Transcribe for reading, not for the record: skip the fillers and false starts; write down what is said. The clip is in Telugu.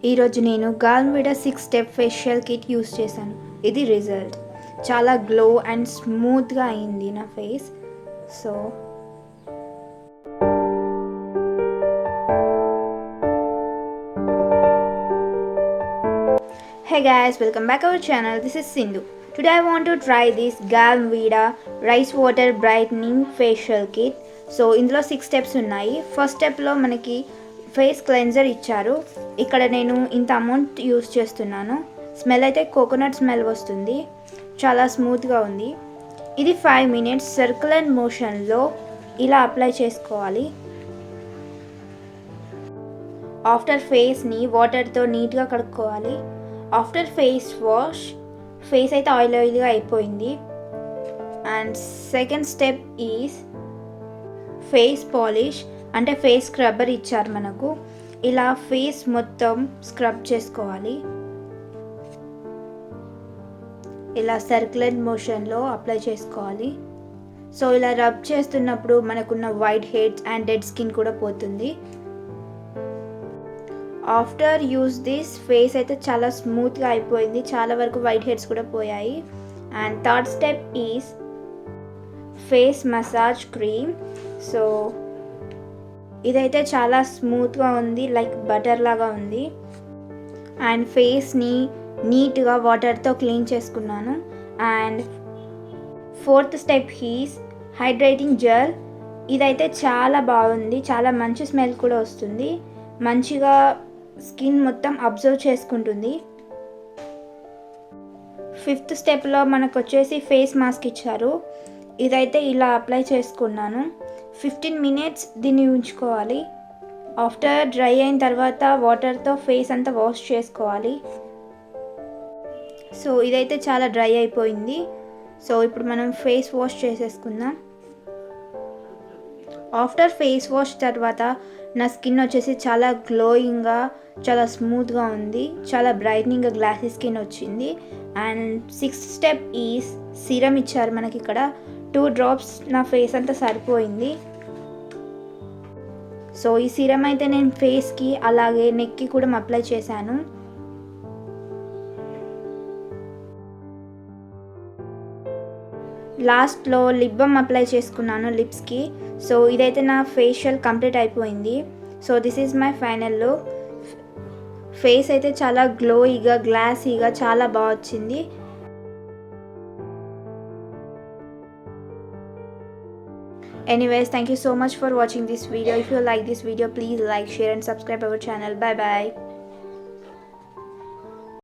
ఈరోజు నేను గాల్విడా 6 స్టెప్ ఫేషియల్ కిట్ యూస్ చేశాను. ఇది రిజల్ట్ చాలా గ్లో అండ్ స్మూత్గా అయింది నా face. So hey guys, welcome back our channel. This is Sindhu. Today I want to try this Galmvida rice water brightening facial kit. So ఇందులో 6 స్టెప్స్ ఉన్నాయి. ఫస్ట్ స్టెప్లో మనకి ఫేస్ క్లెన్జర్ ఇచ్చారు. ఇక్కడ నేను ఇంత అమౌంట్ యూస్ చేస్తున్నాను. స్మెల్ అయితే కోకోనట్ స్మెల్ వస్తుంది. చాలా స్మూత్గా ఉంది. ఇది 5 minutes సర్క్యులర్ మోషన్లో ఇలా అప్లై చేసుకోవాలి. ఆఫ్టర్ ఫేస్ని వాటర్తో నీట్గా కడుక్కోవాలి. ఆఫ్టర్ ఫేస్ వాష్ ఫేస్ అయితే ఆయిల్గా అయిపోయింది. And second step is face polish, అంటే ఫేస్ స్క్రబ్బర్ ఇచ్చారు మనకు. ఇలా ఫేస్ మొత్తం స్క్రబ్ చేసుకోవాలి. ఇలా సర్క్యులర్ మోషన్లో అప్లై చేసుకోవాలి. సో ఇలా రబ్ చేస్తున్నప్పుడు మనకున్న white heads and dead skin కూడా పోతుంది. ఆఫ్టర్ యూస్ దిస్ ఫేస్ అయితే చాలా స్మూత్గా అయిపోయింది. చాలా వరకు వైట్ హెడ్స్ కూడా పోయాయి. And third step is face massage cream. So ఇదైతే చాలా స్మూత్గా ఉంది, లైక్ బటర్ లాగా ఉంది. అండ్ ఫేస్ని నీట్గా వాటర్తో క్లీన్ చేసుకున్నాను. And fourth step is hydrating gel. ఇదైతే చాలా బాగుంది, చాలా మంచి స్మెల్ కూడా వస్తుంది. మంచిగా స్కిన్ మొత్తం అబ్జర్వ్ చేసుకుంటుంది. ఫిఫ్త్ స్టెప్లో మనకు వచ్చేసి ఫేస్ మాస్క్ ఇచ్చారు. ఇదైతే ఇలా అప్లై చేసుకున్నాను. 15 minutes దీన్ని ఉంచుకోవాలి. ఆఫ్టర్ డ్రై అయిన తర్వాత వాటర్తో ఫేస్ అంతా వాష్ చేసుకోవాలి. సో ఇదైతే చాలా డ్రై అయిపోయింది. సో ఇప్పుడు మనం ఫేస్ వాష్ చేసేసుకుందాం. ఆఫ్టర్ ఫేస్ వాష్ తర్వాత నా స్కిన్ వచ్చేసి చాలా గ్లోయింగ్గా, చాలా స్మూత్గా ఉంది. చాలా బ్రైట్నింగ్గా గ్లాసీ స్కిన్ వచ్చింది. And sixth step is serum ఇచ్చారు మనకి ఇక్కడ. 2 drops నా ఫేస్ అంతా సరిపోయింది. సో ఈ సీరం అయితే నేను ఫేస్కి అలాగే నెక్కి కూడా అప్లై చేశాను. లాస్ట్లో లిప్ బామ్ అప్లై చేసుకున్నాను లిప్స్కి. సో ఇదైతే నా ఫేషియల్ కంప్లీట్ అయిపోయింది. So this is my final look. Face అయితే చాలా గ్లోయిగా, గ్లాసీగా చాలా బాగా వచ్చింది. Anyways, thank you so much for watching this video. If you like this video, please like, share and subscribe our channel. Bye bye.